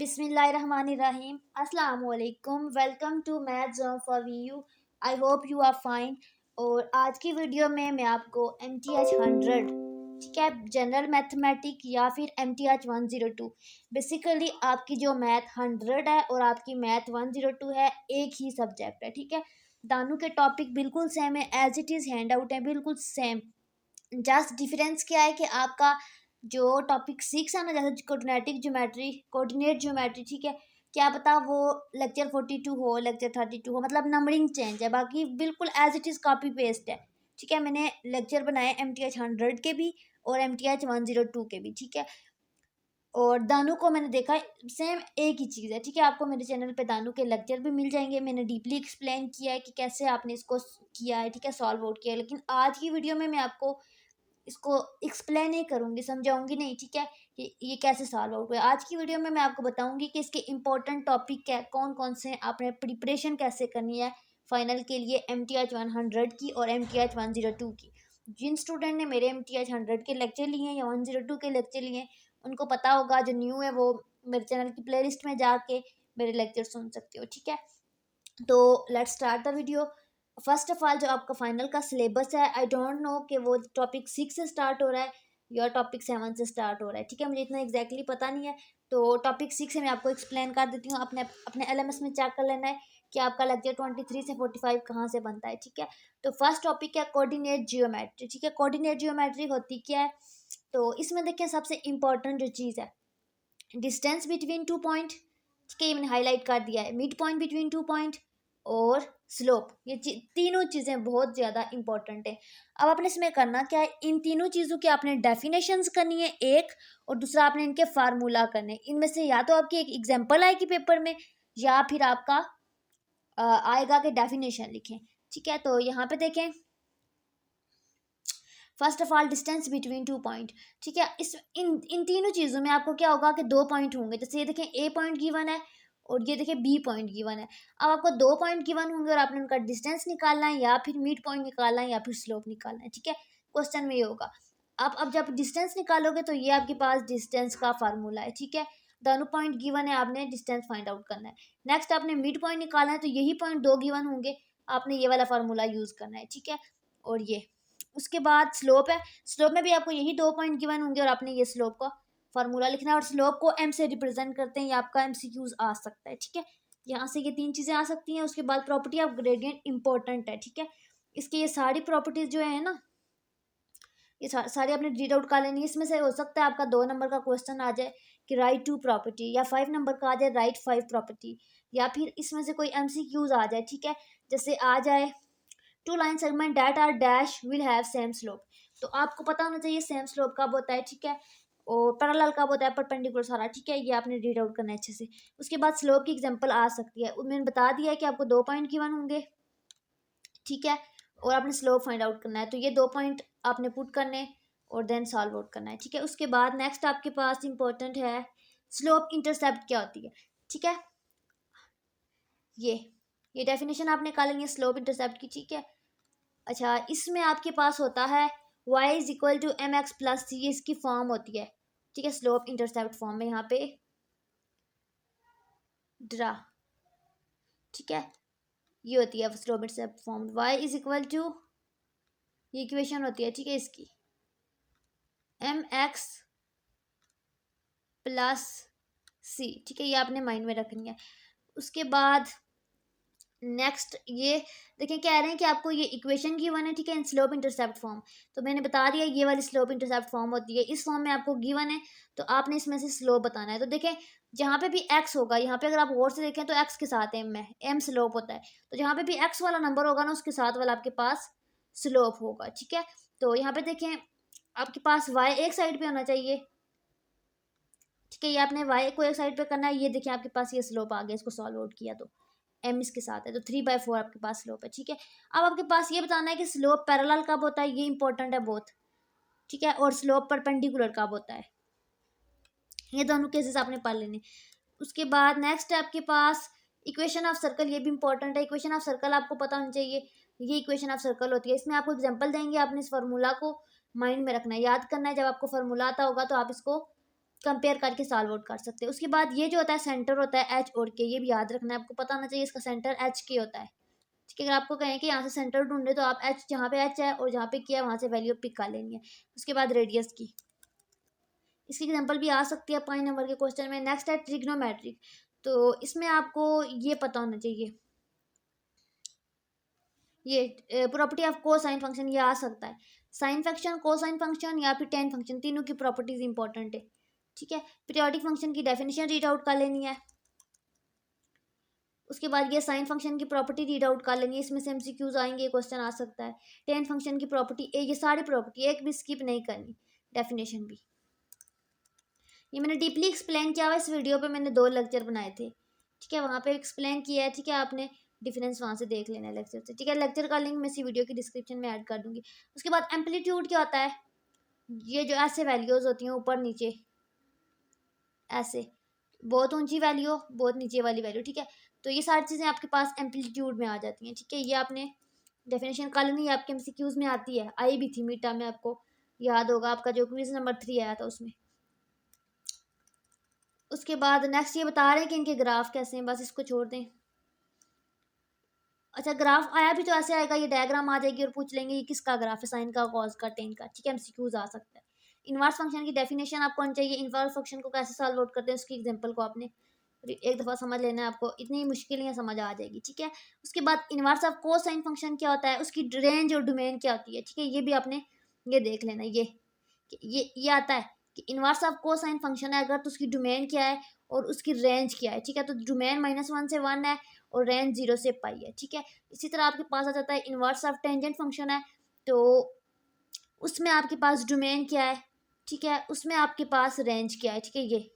बिस्मिल्लाहिर्रहमानिर्रहीम अस्सलाम वालेकुम। Welcome to math zone for you. I hope you are fine. और आज की वीडियो में मैं आपको MTH 100, ठीक है, जनरल मैथमेटिक या फिर MTH 102, बेसिकली आपकी जो मैथ 100 है और आपकी मैथ 102 है, एक ही सब्जेक्ट है, ठीक है। दोनों के टॉपिक बिल्कुल सेम है, as it is hand out है, बिल्कुल सेम। जस्ट डिफरेंस क्या है कि आपका जो टॉपिक 6 है ना, जैसे कोऑर्डिनेट ज्योमेट्री, ठीक है, क्या पता वो लेक्चर 42 हो, लेक्चर 32 हो, मतलब नंबरिंग चेंज है, बाकी बिल्कुल as it is copy paste है, ठीक है। मैंने लेक्चर बनाए MTH 100 के भी और MTH 102 के भी, ठीक है। और दानू को मैंने देखा सेम एक ही चीज़ है, ठीक है। आपको मेरे चैनल पे दानू के लेक्चर भी मिल जाएंगे, मैंने डीपली एक्सप्लेन किया है कि कैसे आपने इसको किया है, ठीक है, सॉल्व आउट किया है। लेकिन आज की वीडियो में मैं आपको इसको एक्सप्लेन नहीं करूँगी, समझाऊंगी नहीं, ठीक है, कि ये कैसे सॉल्व आउट हुआ। आज की वीडियो में मैं आपको बताऊंगी कि इसके इंपॉर्टेंट टॉपिक क्या कौन कौन से हैं, आपने प्रिपरेशन कैसे करनी है फाइनल के लिए MTH 100 की और MTH 102 की। जिन स्टूडेंट ने मेरे MTH 100 के लेक्चर लिए हैं या 102 के लेक्चर लिए हैं, उनको पता होगा। जो न्यू है वो मेरे चैनल की प्लेलिस्ट में जाके मेरे लेक्चर सुन सकते हो, ठीक है। तो let's start the video. First of all, जो आपका फाइनल का सिलेबस है, आई डोंट नो कि वो टॉपिक 6 से स्टार्ट हो रहा है या टॉपिक 7 से स्टार्ट हो रहा है, ठीक है, मुझे इतना एग्जैक्टली पता नहीं है। तो टॉपिक 6 है, मैं आपको एक्सप्लेन कर देती हूँ। अपने अपने LMS में चेक कर लेना है कि आपका लेक्चर 23 से 45 कहाँ से बनता है, ठीक है। तो फर्स्ट टॉपिक है कोऑर्डिनेट जियोमेट्री, ठीक है। कोऑर्डिनेट जियोमेट्री होती क्या है, तो इसमें देखिए सबसे इंपॉर्टेंट जो चीज़ है, डिस्टेंस बिटवीन 2 पॉइंट, ठीक है, ये मैंने हाईलाइट कर दिया है। मिड पॉइंट बिटवीन 2 पॉइंट और स्लोप, ये तीनों चीज़ें बहुत ज़्यादा इंपॉर्टेंट है। अब आपने इसमें करना क्या है, इन तीनों चीज़ों की आपने डेफिनेशंस करनी है एक, और दूसरा आपने इनके फार्मूला करने। इनमें से या तो आपकी एक एग्जांपल आएगी पेपर में या फिर आपका आएगा कि डेफिनेशन लिखें, ठीक है। तो यहाँ पे देखें, first of all distance between 2 point, ठीक है। इस इन तीनों चीज़ों में आपको क्या होगा कि 2 पॉइंट होंगे। जैसे ये देखें, A पॉइंट गिवन है और ये देखिए B पॉइंट गिवन है। अब आपको 2 पॉइंट गिवन होंगे और आपने उनका डिस्टेंस निकालना है या फिर मिड पॉइंट निकालना है या फिर स्लोप निकालना है, ठीक है। क्वेश्चन में ये होगा। आप अब जब डिस्टेंस निकालोगे तो ये आपके पास डिस्टेंस का फार्मूला है, ठीक है। दोनों पॉइंट गिवन है, आपने डिस्टेंस फाइंड आउट करना है। नेक्स्ट आपने मिड पॉइंट निकालना है, तो यही पॉइंट दो गिवन होंगे, आपने ये वाला फार्मूला यूज़ करना है, ठीक है। और ये उसके बाद स्लोप है, स्लोप में भी आपको यही 2 पॉइंट गिवन होंगे और आपने ये स्लोप का फार्मूला लिखना है। और स्लोप को M से रिप्रेजेंट करते हैं, ये आपका MCQs आ सकता है, ठीक है। यहाँ से ये तीन चीज़ें आ सकती हैं। उसके बाद प्रॉपर्टी ऑफ ग्रेडियंट इंपॉर्टेंट है, ठीक है। इसकी ये सारी प्रॉपर्टीज जो है ना, ये सारी आपने रीड आउट कर लेनी है। इसमें से हो सकता है आपका 2 नंबर का क्वेश्चन आ जाए कि राइट 2 प्रॉपर्टी, या 5 नंबर का आ जाए राइट 5 प्रॉपर्टी, या फिर इसमें से कोई MCQs आ जाए, ठीक है। जैसे आ जाए two line segment that are dash will have same slope, तो आपको पता होना चाहिए सेम स्लोप कब होता है, ठीक है, और पैरेलल कब होता है, परपेंडिकुलर सारा, ठीक है। ये आपने रीड आउट करना है अच्छे से। उसके बाद स्लोप की एग्जांपल आ सकती है, मैंने बता दिया है कि आपको 2 पॉइंट गिवन होंगे, ठीक है, और आपने स्लोप फाइंड आउट करना है। तो ये 2 पॉइंट आपने पुट करने और देन सॉल्व आउट करना है, ठीक है। उसके बाद नेक्स्ट आपके पास इंपॉर्टेंट है स्लोप इंटरसेप्ट क्या होती है, ठीक है। ये ये डेफिनेशन आपने निकालेंगे स्लोप इंटरसेप्ट की, ठीक है। अच्छा, इसमें आपके पास होता है y is equal to mx plus c, इसकी फॉर्म होती है, ठीक है, स्लोप इंटरसेप्ट फॉर्म में यहाँ पे ड्रा, ठीक है, ये होती है slope intercept form. y is equal to, ये इक्वेशन होती है, ठीक है, इसकी mx प्लस सी, ठीक है, ये आपने माइंड में रखनी है। उसके बाद नेक्स्ट ये देखिए, कह रहे हैं कि आपको ये इक्वेशन गिवन है, ठीक है, इन स्लोप इंटरसेप्ट फॉर्म। तो मैंने बता दिया ये वाली स्लोप इंटरसेप्ट फॉर्म होती है, इस फॉर्म में आपको गिवन है, तो आपने इसमें से स्लोप बताना है। तो देखें, जहाँ पे भी x होगा, यहाँ पे अगर आप गौर से देखें तो x के साथ m है, m स्लोप होता है, तो जहाँ पे भी x वाला नंबर होगा ना, उसके साथ वाला आपके पास स्लोप होगा, ठीक है। तो यहाँ पे देखें, आपके पास y एक साइड पे होना चाहिए, ठीक है, ये आपने y को एक साइड पे करना है। ये देखिए आपके पास ये स्लोप आ गया, इसको सॉल्व आउट किया तो m इसके साथ है, तो 3/4 आपके पास स्लोप है, ठीक है। अब आपके पास ये बताना है कि स्लोप पैरेलल कब होता है, ये इंपॉर्टेंट है बहुत, ठीक है, और स्लोप परपेंडिकुलर कब होता है, ये दोनों केसेस आपने पढ़ लेने। उसके बाद नेक्स्ट है आपके पास इक्वेशन ऑफ सर्कल, ये भी इंपॉर्टेंट है। इक्वेशन ऑफ सर्कल आपको पता होना चाहिए, ये इक्वेशन ऑफ सर्कल होती है। इसमें आपको एग्जाम्पल देंगे, आपने इस फार्मूला को माइंड में रखना है, याद करना है। जब आपको फार्मूला आता होगा तो आप इसको कंपेयर करके सॉल्व आउट कर सकते हैं। उसके बाद ये जो होता है सेंटर होता है एच और के, ये भी याद रखना है, आपको पता होना चाहिए इसका सेंटर एच के होता है। ठीक है, अगर आपको कहें कि यहाँ से सेंटर ढूंढे तो आप एच, जहाँ पे एच है और जहाँ पे के है वहाँ से वैल्यू पिक कर लेनी है। उसके बाद रेडियस की, इसकी एग्जांपल भी आ सकती है 5 नंबर के क्वेश्चन में। नेक्स्ट है ट्रिग्नोमेट्रिक, तो इसमें आपको ये पता होना चाहिए, ये प्रॉपर्टी ऑफ कोसाइन फंक्शन ये आ सकता है, साइन फंक्शन, कोसाइन फंक्शन या फिर टेन फंक्शन, तीनों की प्रॉपर्टीज इंपॉर्टेंट है। ठीक है, पीरियोडिक फंक्शन की डेफिनेशन रीड आउट कर लेनी है। उसके बाद ये साइन फंक्शन की प्रॉपर्टी रीड आउट कर लेनी है, इसमें से एमसीक्यूज आएंगे, क्वेश्चन आ सकता है। टेन फंक्शन की प्रॉपर्टी, ये सारी प्रॉपर्टी एक भी स्किप नहीं करनी, डेफिनेशन भी। ये मैंने डीपली एक्सप्लेन किया हुआ इस वीडियो पे, मैंने 2 लेक्चर बनाए थे। ठीक है, वहाँ पे एक्सप्लेन किया है। ठीक है, आपने डिफरेंस वहाँ से देख लेना है लेक्चर से। ठीक है, लेक्चर का लिंक मैं इसी वीडियो की डिस्क्रिप्शन में ऐड कर दूंगी। उसके बाद एम्पलीट्यूड क्या होता है, ये जो ऐसे वैल्यूज होती हैं ऊपर नीचे, ऐसे बहुत ऊंची वैल्यू, बहुत नीचे वाली वैल्यू। ठीक है, तो ये सारी चीज़ें आपके पास एम्पलीट्यूड में आ जाती हैं। ठीक है, ये आपने डेफिनेशन कर लेनी है, आपके एमसीक्यूज में आती है, आई भी थी मीटा में, आपको याद होगा, आपका जो क्विज नंबर 3 आया था उसमें। उसके बाद नेक्स्ट ये बता रहे हैं कि इनके ग्राफ कैसे हैं, बस इसको छोड़ दें। अच्छा, ग्राफ आया भी तो ऐसे आएगा, ये डायग्राम आ जाएगी और पूछ लेंगे ये किसका ग्राफ है, साइन का, कॉस का, टेन का। ठीक है, एमसीक्यूज आ सकता है। इनवर्स फंक्शन की डेफिनेशन आपको आनी चाहिए, इनवर्स फंक्शन को कैसे सॉल्व आउट करते हैं उसकी एग्जांपल को आपने एक दफ़ा समझ लेना है, आपको इतनी मुश्किल नहीं समझ आ जाएगी। ठीक है, उसके बाद इनवर्स ऑफ कोसाइन फंक्शन क्या होता है, उसकी रेंज और डोमेन क्या होती है। ठीक है, ये भी आपने ये देख लेना, ये आता है कि इनवर्स ऑफ कोसाइन फंक्शन है अगर, तो उसकी डोमेन क्या है और उसकी रेंज क्या है। ठीक है, तो डोमेन -1 से 1 है और रेंज 0 से पाई है। ठीक है, इसी तरह आपके पास आ जाता है इनवर्स ऑफ टेंजेंट फंक्शन है, तो उसमें आपके पास डोमेन क्या है। ठीक है, उसमें आपके पास रेंज क्या है। ठीक है, ये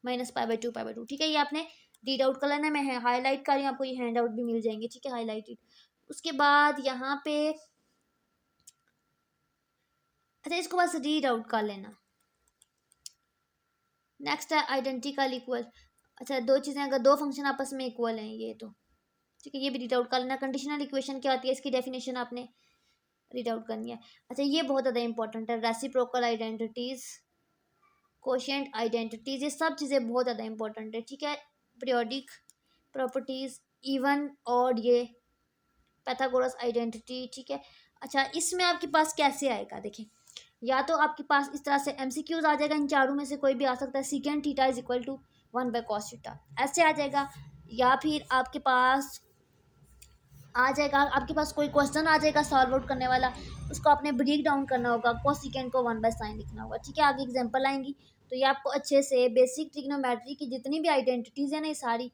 -π/2 π/2। ठीक है, ये आपने रीड आउट कर लेना, मैं हाईलाइट कर रही हूँ, आपको ये हैंड आउट भी मिल जाएंगे। ठीक है, हाईलाइटेड। उसके बाद यहाँ पे, अच्छा इसको बस रीड आउट कर लेना। नेक्स्ट है आइडेंटिकल इक्वल। अच्छा, 2 चीज़ें अगर 2 फंक्शन आपस में इक्वल हैं ये तो, ठीक है, ये भी रीड आउट कर लेना। कंडीशनल इक्वेशन क्या होती है, इसकी डेफिनेशन आपने रीड आउट करनी है। अच्छा, ये बहुत ज़्यादा इंपॉर्टेंट है, रेसिप्रोकल आइडेंटिटीज, कोशेंट आइडेंटिटीज, ये सब चीज़ें बहुत ज़्यादा इंपॉर्टेंट है। ठीक है, पीरियोडिक प्रॉपर्टीज, इवन और ये पैथागोरस आइडेंटिटी। ठीक है, अच्छा इसमें आपके पास कैसे आएगा, देखें, या तो आपके पास इस तरह से एमसीक्यूज आ जाएगा, इन चारों में से कोई भी आ सकता है, secant theta is equal to 1/cos theta, ऐसे आ जाएगा। या फिर आपके पास आ जाएगा, आपके पास कोई क्वेश्चन आ जाएगा सॉल्व आउट करने वाला, उसको आपने ब्रेक डाउन करना होगा, कोसिकेंड को 1/sin लिखना होगा। ठीक है, आगे एग्जांपल आएंगी तो ये आपको अच्छे से बेसिक ट्रिग्नोमेट्री की जितनी भी आइडेंटिटीज है ना, ये सारी।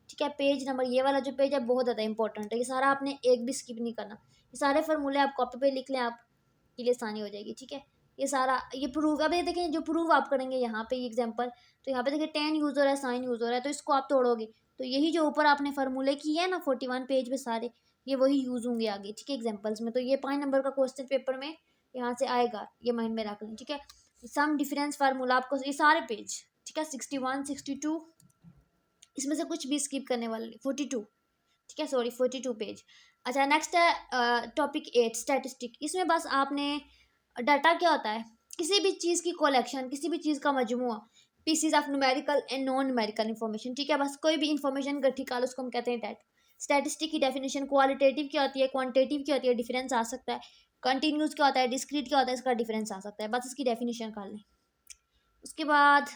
ठीक है, पेज नंबर, ये वाला जो पेज है बहुत ज़्यादा इंपॉर्टेंट है, ये सारा आपने एक भी स्किप नहीं करना, ये सारे फार्मूले आप कॉपी पे लिख लें, आप के लिए आसानी हो जाएगी। ठीक है, ये सारा, ये प्रूव, अब ये देखें जो प्रूव आप करेंगे यहाँ पे एग्जांपल, तो यहाँ पे देखिए टेन यूज़ हो रहा है, साइन यूज़ हो रहा है, तो इसको आप तोड़ोगे तो यही जो ऊपर आपने फार्मूले किए है ना 41 पेज पे सारे, ये वही यूज़ होंगे आगे। ठीक है, एग्जाम्पल्स में, तो ये 5 नंबर का क्वेश्चन पेपर में यहाँ से आएगा, ये माइंड में रख लें। ठीक है, सम डिफरेंस फार्मूला आपको ये सारे पेज, ठीक है, 61 62, इसमें से कुछ भी स्किप करने वाला नहीं, 42, ठीक है, सॉरी 42 पेज। अच्छा, नेक्स्ट है टॉपिक 8 स्टैटिस्टिक। इसमें बस आपने, डाटा क्या होता है, किसी भी चीज़ की कलेक्शन, किसी भी चीज़ का मजमुआ, pieces of numerical and non numerical information. ठीक है, बस कोई भी इन्फॉर्मेशन इकट्ठी कर लो, उसको हम कहते हैं डाटा। स्टैटिस्टिक की डेफिनेशन क्वालिटेटिव क्या होती है, क्वांटिटेटिव क्या होती है, डिफरेंस आ सकता है, कंटिन्यूस क्या होता है, डिस्क्रीट क्या होता है, इसका डिफरेंस आ सकता है, बस इसकी डेफिनेशन कर लें। उसके बाद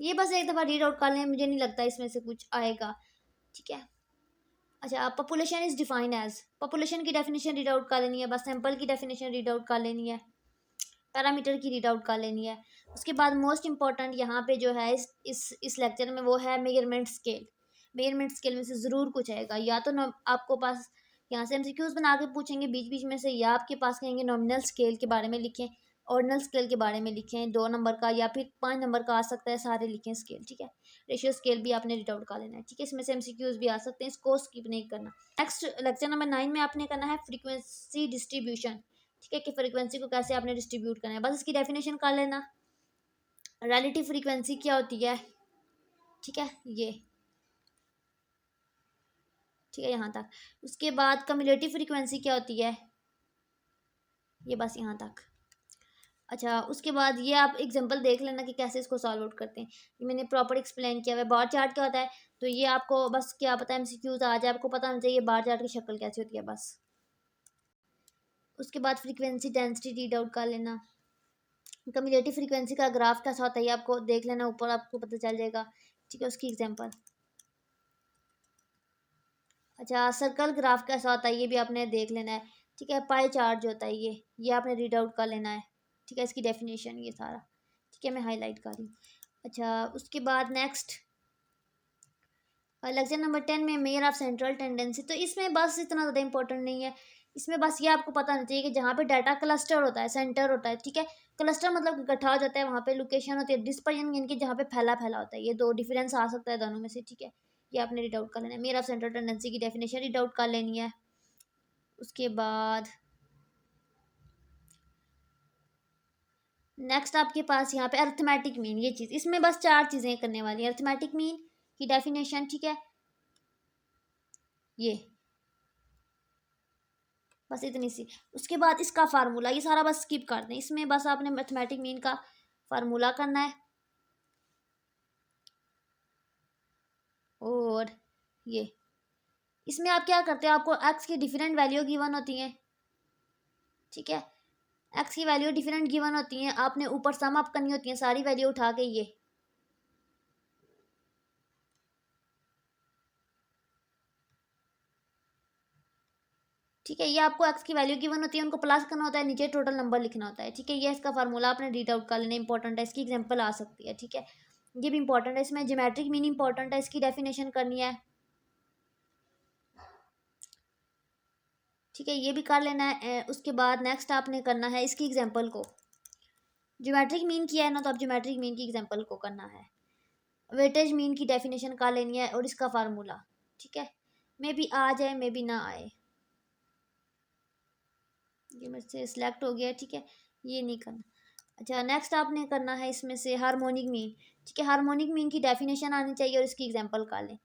ये बस एक दफ़ा रीड आउट कर लें, मुझे नहीं लगता इसमें से कुछ आएगा। ठीक है, अच्छा, population is defined as, population की डेफिनेशन रीड आउट कर लेनी है, बस सैंपल की डेफिनेशन रीड आउट कर लेनी है, पैरामीटर की रीड आउट कर लेनी है। उसके बाद मोस्ट इंपॉर्टेंट यहाँ पे जो है इस लेक्चर में, वो है मेजरमेंट स्केल। मेजरमेंट स्केल में से ज़रूर कुछ आएगा, या तो आपको पास यहाँ से एमसीक्यूज बना के पूछेंगे बीच बीच में से, या आपके पास कहेंगे नॉमिनल स्केल के बारे में लिखें, ऑर्डिनल स्केल के बारे में लिखें 2 नंबर का, या फिर 5 नंबर का आ सकता है, सारे लिखें स्केल। ठीक है, रेशियो स्केल भी आपने रीड आउट कर लेना है। ठीक है, इसमें से एमसीक्यूज भी आ सकते हैं, इसको स्किप नहीं करना। नेक्स्ट लेक्चर नंबर 9 में आपने करना है फ्रीक्वेंसी डिस्ट्रीब्यूशन। ठीक है, कि फ्रीक्वेंसी को कैसे आपने डिस्ट्रीब्यूट करना है, बस इसकी डेफिनेशन कर लेना। रिलेटिव फ्रीक्वेंसी क्या होती है, ठीक है, ये, ठीक है, यहाँ तक। उसके बाद कम्युलेटिव फ्रीक्वेंसी क्या होती है, ये बस यहाँ तक। अच्छा, उसके बाद ये आप एग्जांपल देख लेना कि कैसे इसको सॉल्व आउट करते हैं। ये मैंने प्रॉपर एक्सप्लेन किया हुआ है। बार चार्ट क्या होता है, तो ये आपको बस क्या पता है, एमसीक्यूज आ जाए, आपको पता होना चाहिए बार चार्ट की शक्ल कैसी होती है बस। उसके बाद फ्रीक्वेंसी डेंसिटी रीड आउट कर लेना। कम्यूलेटिव फ्रीक्वेंसी का ग्राफ कैसा होता है ये आपको देख लेना, ऊपर आपको पता चल जाएगा। ठीक है, उसकी एग्जांपल। अच्छा, सर्कल ग्राफ कैसा होता है ये भी आपने देख लेना है। ठीक है, पाई चार्ट जो होता है ये आपने रीड आउट कर लेना है। ठीक है, इसकी डेफिनेशन ये सारा। ठीक है, मैं हाईलाइट कर रही हूँ। अच्छा, उसके बाद नेक्स्ट लेक्चर नंबर 10 में मेयर ऑफ सेंट्रल टेंडेंसी। तो इसमें बस इतना ज़्यादा इंपॉर्टेंट नहीं है। इसमें बस ये आपको पता होना चाहिए कि जहाँ पे डाटा क्लस्टर होता है, सेंटर होता है। ठीक है, क्लस्टर मतलब इकट्ठा हो जाता है, वहाँ पे लोकेशन होती है। डिस्पर्जन यानी कि जहाँ पे फैला फैला होता है। ये दो डिफरेंस आ सकता है दोनों में से। ठीक है, ये आपने रीड आउट कर लेना है। मेयर ऑफ सेंट्रल टेंडेंसी की डेफिनेशन रीड आउट कर लेनी है। उसके बाद नेक्स्ट आपके पास यहाँ पे अर्थमेटिक मीन, ये चीज़ इसमें बस 4 चीज़ें करने वाली है। अर्थमेटिक मीन की डेफिनेशन, ठीक है, ये बस इतनी सी। उसके बाद इसका फार्मूला, ये सारा बस स्किप कर दें। इसमें बस आपने मैथमेटिक मीन का फार्मूला करना है। और ये इसमें आप क्या करते हो, आपको एक्स की डिफरेंट वैल्यू गिवन होती हैं। ठीक है, एक्स की वैल्यू डिफरेंट गिवन होती हैं, आपने ऊपर सम अप करनी होती है सारी वैल्यू उठा के। ये ठीक है, ये आपको एक्स की वैल्यू गिवन होती है, उनको प्लस करना होता है, नीचे टोटल नंबर लिखना होता है। ठीक है, ये इसका फार्मूला आपने रीड आउट कर लेना, इंपॉर्टेंट है, इसकी एग्जांपल आ सकती है। ठीक है, ये भी इंपॉर्टेंट है। इसमें ज्योमेट्रिक मीन इंपॉर्टेंट है, इसकी डेफिनेशन करनी है। ठीक है, ये भी कर लेना है। उसके बाद नेक्स्ट आपने करना है इसकी एग्जांपल को। ज्योमेट्रिक मीन किया है ना, तो अब ज्योमेट्रिक मीन की एग्जांपल को करना है। वेटेज मीन की डेफिनेशन कर लेनी है और इसका फार्मूला। ठीक है, मे बी आ जाए मे बी ना आए, ये मेरे से सिलेक्ट हो गया। ठीक है, ये नहीं करना। अच्छा, नेक्स्ट आपने करना है इसमें से हार्मोनिक मीन। ठीक है, हार्मोनिक मीन की डेफिनेशन आनी चाहिए और इसकी एग्जांपल कर लें।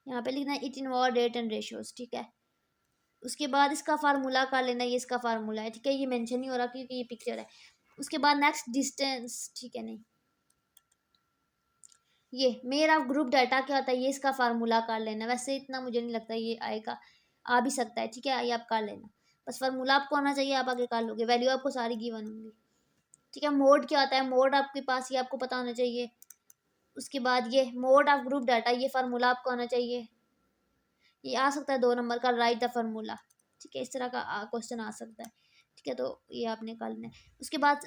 यहाँ पे लिखना है it involve rate and ratios. ठीक है, उसके बाद इसका फार्मूला कर लेना, ये इसका फार्मूला है। ठीक है, ये मेंशन नहीं हो रहा क्योंकि ये पिक्चर है। उसके बाद नेक्स्ट डिस्टेंस। ठीक है, नहीं, ये मेयर ऑफ ग्रुप डाटा क्या होता है ये इसका फार्मूला कर लेना। वैसे इतना मुझे नहीं लगता ये आएगा, आ भी सकता है। ठीक है, ये आप कर लेना, बस फार्मूला आपको आना चाहिए, आप आगे कर लोगे। वैल्यू आपको सारी गिवन होंगी। ठीक है, मोड क्या होता है, मोड आपके पास ये आपको पता होना चाहिए। उसके बाद ये मोड ऑफ ग्रुप डाटा, ये फार्मूला आपको आना चाहिए। ये आ सकता है 2 नंबर का, राइट द फार्मूला। ठीक है, इस तरह का क्वेश्चन आ सकता है। ठीक है, तो ये आपने कर लेना है। उसके बाद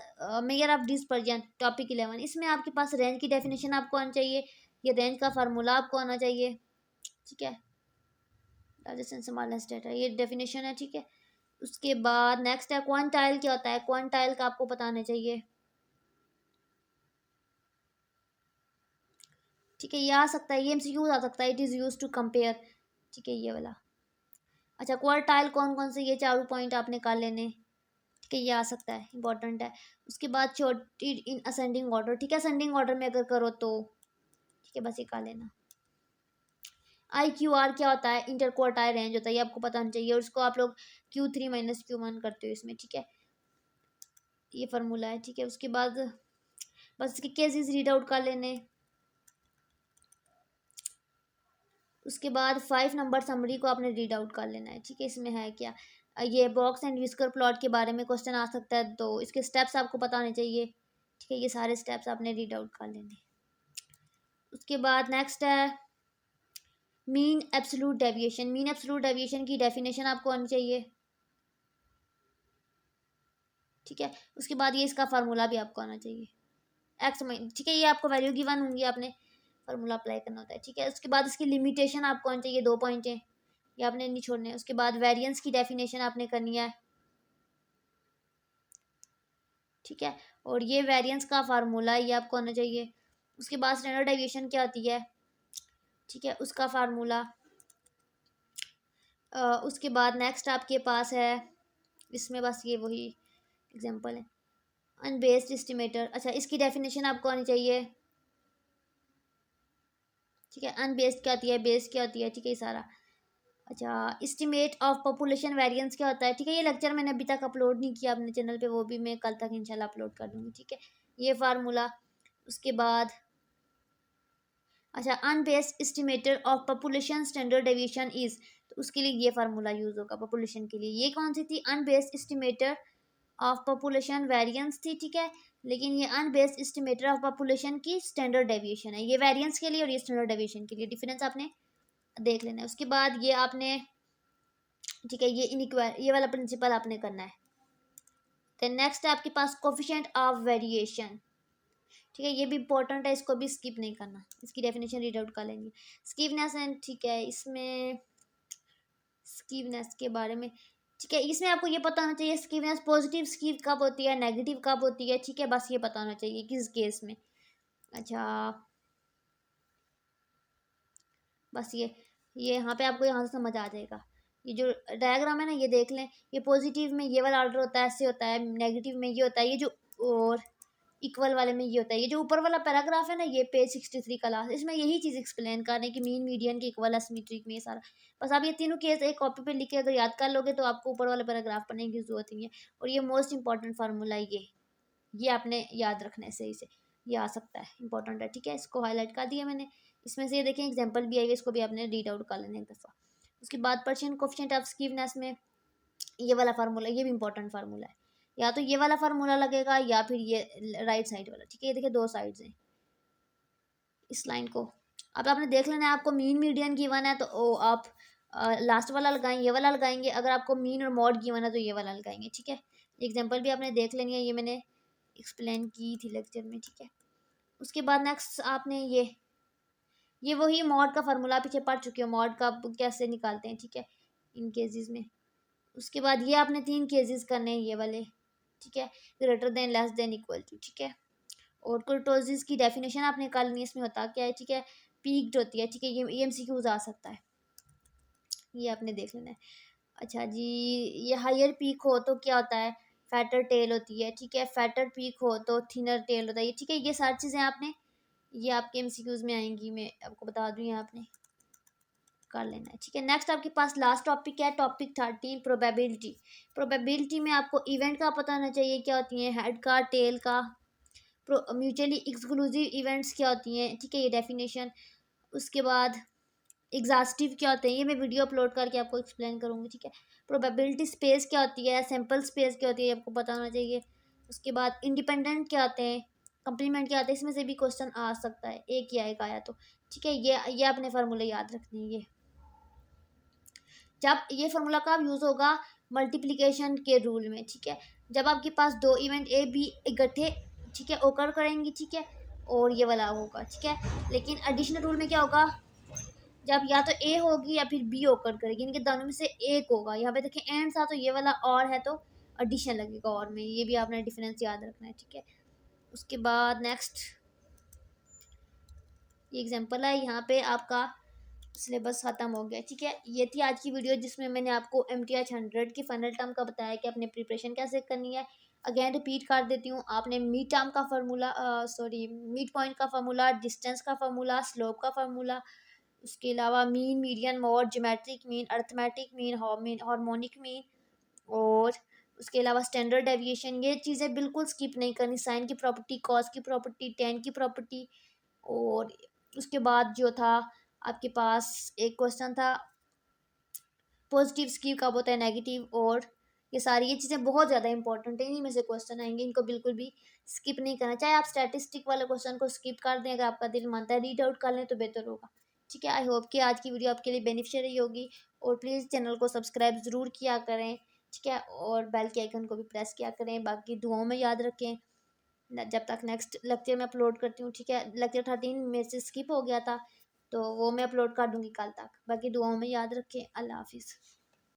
मेजर ऑफ डिस्पर्जन टॉपिक 11, इसमें आपके पास रेंज की डेफिनेशन आपको आनी चाहिए, ये रेंज का फार्मूला आपको आना चाहिए। ठीक है, लार्जेस्ट एंड स्मॉलेस्ट डेटा, ये डेफिनेशन है। ठीक है, उसके बाद नेक्स्ट है क्वांटाइल क्या होता है, क्वांटाइल का आपको पता होना चाहिए। ठीक है, ये आ सकता है, ये एमसीक्यू आ सकता है, it is use to compare. ठीक है, ये वाला। अच्छा, क्वार्टाइल कौन कौन से, ये चारों पॉइंट आपने कर लेने। ठीक है, ये आ सकता है, इंपॉर्टेंट है। उसके बाद छोटी इन असेंडिंग ऑर्डर। ठीक है, असेंडिंग ऑर्डर में अगर करो तो ठीक है, बस ये कर लेना। आई क्यू आर क्या होता है, इंटर क्वार्टाइल रेंज होता है, ये आपको पता होना चाहिए। और उसको आप लोग Q3 माइनस Q1 करते हो इसमें। ठीक है, ये फार्मूला है। ठीक है, उसके बाद बस इसके केसेस रीड आउट कर लेने। उसके बाद 5 नंबर समरी को आपने रीड आउट कर लेना है। ठीक है, इसमें है क्या, ये बॉक्स एंड विस्कर प्लॉट के बारे में क्वेश्चन आ सकता है, तो इसके स्टेप्स आपको पता होने चाहिए। ठीक है, ये सारे स्टेप्स आपने रीड आउट कर लेने। उसके बाद नेक्स्ट है mean absolute deviation. Mean absolute deviation की डेफिनेशन आपको आनी चाहिए। ठीक है, उसके बाद ये इसका फार्मूला भी आपको आना चाहिए, एक्स माइन। ठीक है, ये आपको वैल्यू गिवन होंगी, आपने फार्मूला अप्लाई करना होता है। ठीक है, उसके बाद इसकी लिमिटेशन आपको आनी चाहिए, 2 पॉइंट है, ये आपने नहीं छोड़ने। उसके बाद वेरिएंस की डेफिनेशन आपने करनी है। ठीक है, और ये वेरिएंस का फार्मूला ये आपको आना चाहिए। उसके बाद स्टैंडर्ड डेविएशन क्या होती है, ठीक है, उसका फार्मूला। उसके बाद नेक्स्ट आपके पास है, इसमें बस ये वही एग्जांपल है, अनबेस्ड एस्टिमेटर। अच्छा, इसकी डेफिनेशन आपको आनी चाहिए। ठीक है, अनबेस्ड क्या होती है, बेस्ड क्या होती है। ठीक है, ये सारा अच्छा, एस्टिमेट ऑफ पॉपुलेशन वेरिएंस क्या होता है, ठीक है। ये लेक्चर मैंने अभी तक अपलोड नहीं किया अपने चैनल पे, वो भी मैं कल तक इंशाल्लाह अपलोड कर दूँगी, ठीक है। ये फार्मूला, उसके बाद अच्छा, unbiased estimator of population standard deviation is, तो उसके लिए ये फार्मूला यूज होगा पॉपुलेशन के लिए। ये कौन सी थी, unbiased estimator of population variance थी, ठीक है। लेकिन ये अनबेस्ड एस्टिमेटर ऑफ पॉपुलेशन की स्टैंडर्ड डेविएशन है, ये वेरिएंस के लिए और ये स्टैंडर्ड डेविएशन के लिए, डिफरेंस आपने देख लेना है। उसके बाद ये आपने, ठीक है, ये ये वाला प्रिंसिपल आपने करना है। देन नेक्स्ट है आपके पास कोफिशिएंट ऑफ वेरिएशन, ठीक है। ये भी इंपॉर्टेंट है, इसको भी स्किप नहीं करना, इसकी डेफिनेशन रीड आउट कर लेंगे। स्कीवनेस एंड, ठीक है, इसमें स्कीवनेस के बारे में, ठीक है, इसमें आपको ये पता होना चाहिए स्कीवनेस पॉजिटिव स्कीव कब होती है, नेगेटिव कब होती है, ठीक है, बस ये पता होना चाहिए किस केस में। अच्छा, बस ये यहाँ पे आपको यहाँ से समझ आ जाएगा। ये जो डायग्राम है ना, ये देख लें, ये पॉजिटिव में ये वाला ऑर्डर होता है, ऐसे होता है, नेगेटिव में ये होता है, ये जो, और इक्वल वाले में ये होता है। ये जो ऊपर वाला पैराग्राफ है ना, ये पेज 63 का लास्ट, इसमें यही चीज़ एक्सप्लेन कर रहे हैं कि मीन मीडियन के इक्वल एसिमेट्रिक में ये सारा। बस आप ये तीनों केस एक कॉपी पे लिख के अगर याद कर लोगे तो आपको ऊपर वाला पैराग्राफ पढ़ने की जरूरत नहीं है। और ये मोस्ट इंपॉर्टेंट फार्मूला ये आपने याद रखना है सही से, ये आ सकता है, इंपॉर्टेंट है, ठीक है। इसको हाईलाइट कर दिया मैंने। इसमें से ये देखें एग्जाम्पल भी आई है, इसको भी आपने रीड आउट कर लेना एक दफ़ा। उसके बाद पर्शियन कोफिशिएंट ऑफ स्कीवनेस में ये वाला फार्मूला, ये भी इंपॉर्टेंट फार्मूला है। या तो ये वाला फार्मूला लगेगा या फिर ये राइट साइड वाला, ठीक है। ये देखिए दो साइड्स हैं इस लाइन को। अब आपने देख लेना है, आपको मीन मीडियन गिवन है तो आप लास्ट वाला लगाएंगे, ये वाला लगाएंगे। अगर आपको मीन और मॉड गिवन है तो ये वाला लगाएंगे, ठीक है। एग्जाम्पल भी आपने देख लेनी है, ये मैंने एक्सप्लेन की थी लेक्चर में, ठीक है। उसके बाद नेक्स्ट आपने ये वही मॉड का फार्मूला पीछे पढ़ चुके हो, मॉड का कैसे निकालते हैं, ठीक है, इन केसेस में। उसके बाद ये आपने 3 केसेस करने हैं ये वाले, ठीक है, greater than, less than, equal to, ठीक है। और कुर्टोसिस की डेफिनेशन आपने निकालनी है, इसमें होता क्या है, ठीक है, पीक्ड होती है, ठीक है। ये एमसीक्यूज आ सकता है, ये आपने देख लेना है। अच्छा जी, ये हायर पीक हो तो क्या होता है, फैटर टेल होती है, ठीक है। फैटर पीक हो तो थिनर टेल होता है, ठीक है। ये सारी चीज़ें आपने, ये आपके एमसीक्यूज में आएंगी, मैं आपको बता दूँ, यहाँ आपने कर लेना है, ठीक है। नेक्स्ट आपके पास लास्ट टॉपिक है, टॉपिक 13, प्रोबेबिलिटी। प्रोबेबिलिटी में आपको इवेंट का पता होना चाहिए क्या होती है, हेड का, टेल का। म्यूचुअली एक्सक्लूसिव इवेंट्स क्या होती हैं, ठीक है, ये डेफिनेशन। उसके बाद एग्जॉस्टिव क्या होते हैं, ये मैं वीडियो अपलोड करके आपको एक्सप्लेन करूँगी, ठीक है। प्रोबेबिलिटी स्पेस क्या होती है, सैम्पल स्पेस क्या होती है, आपको पता होना चाहिए। उसके बाद इंडिपेंडेंट क्या होते हैं, कंप्लीमेंट क्या होते हैं, इसमें से भी क्वेश्चन आ सकता है, एक ही आएगा आया तो, ठीक है। ये अपने फार्मूले याद रखने हैं। ये जब ये फार्मूला कब यूज़ होगा, मल्टीप्लिकेशन के रूल में, ठीक है। जब आपके पास दो इवेंट ए बी इकट्ठे, ठीक है, ओकर करेंगी, ठीक है, और ये वाला होगा, ठीक है। लेकिन एडिशनल रूल में क्या होगा, जब या तो ए होगी या फिर बी ओकर करेगी, इनके दोनों में से एक होगा। यहाँ पे देखिए एंड था तो ये वाला और है तो एडिशन लगेगा और में, ये भी आपने डिफरेंस याद रखना है, ठीक है। उसके बाद नेक्स्ट ये एग्जांपल है, यहाँ पे आपका सिलेबस ख़त्म हो गया, ठीक है। ये थी आज की वीडियो जिसमें मैंने आपको MTH 100 की फाइनल टर्म का बताया कि अपने प्रिपरेशन कैसे करनी है। अगेन रिपीट कर देती हूँ, आपने मीड टर्म का फार्मूला, सॉरी, मिड पॉइंट का फार्मूला, डिस्टेंस का फार्मूला, स्लोप का फार्मूला, उसके अलावा mean, median, mod, geometric mean, arithmetic mean, harmonic mean, और उसके अलावा स्टैंडर्ड डेविएशन, ये चीज़ें बिल्कुल स्किप नहीं करनी। साइन की प्रॉपर्टी, कॉस की प्रॉपर्टी, टेन की प्रॉपर्टी। और उसके बाद जो था आपके पास एक क्वेश्चन था, पॉजिटिव स्कीव कब होता है, नेगेटिव, और ये सारी ये चीज़ें बहुत ज़्यादा इंपॉर्टेंट है, इन्हीं में से क्वेश्चन आएंगे, इनको बिल्कुल भी स्किप नहीं करना। चाहे आप स्टैटिस्टिक वाले क्वेश्चन को स्किप कर दें, अगर आपका दिल मानता है रीड आउट कर लें तो बेहतर होगा, ठीक है। आई होप कि आज की वीडियो आपके लिए बेनिफिशियरी होगी, और प्लीज़ चैनल को सब्सक्राइब ज़रूर किया करें, ठीक है, और बेल के आइकन को भी प्रेस किया करें। बाकी दुआओं में याद रखें जब तक नेक्स्ट लेक्चर में अपलोड करती हूँ, ठीक है। लेक्चर 13 में से स्किप हो गया था तो वो मैं अपलोड कर दूँगी कल तक। बाकी दुआओं में याद रखें। अल्लाह हाफिज़।